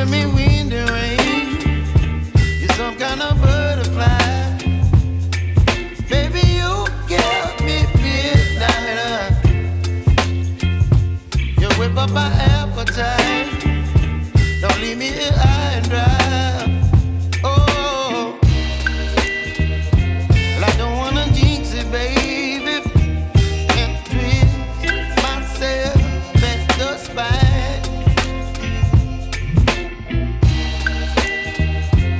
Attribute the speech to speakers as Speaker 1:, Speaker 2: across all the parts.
Speaker 1: giving me wind and rain. You're some kind of butterfly. Baby, you give me midnight. You whip up my appetite. Don't leave me here high and dry. Oh, well, I don't wanna jinx it, baby. Can't twist myself at the spine.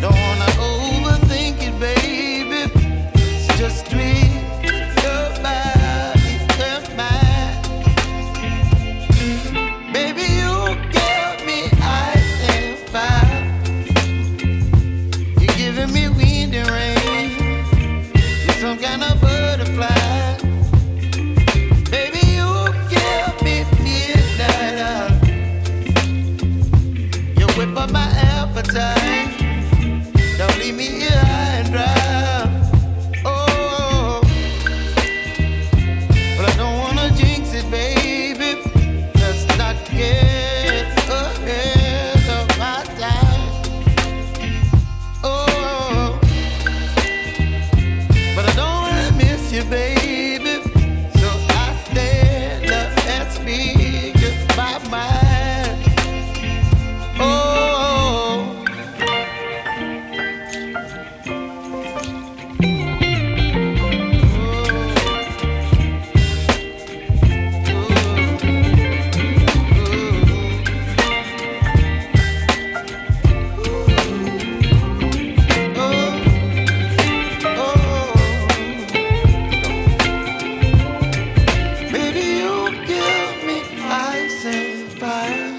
Speaker 1: Don't wanna overthink it, baby. It's just twist your body and mine. Baby, you give me ice and fire. You're giving me wind and rain. You're some kind of butterfly. Baby, you give me midnight. You whip up my appetite. Don't leave me here high and dry. Oh, but I don't wanna jinx it, baby. Let's not get ahead of my time. Oh, but I don't wanna miss you, baby. So I stand up and speak my mind. Oh. Baby, you give me ice and fire.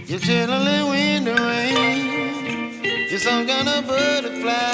Speaker 1: You're chilling in wind and rain. You're some kind of butterfly.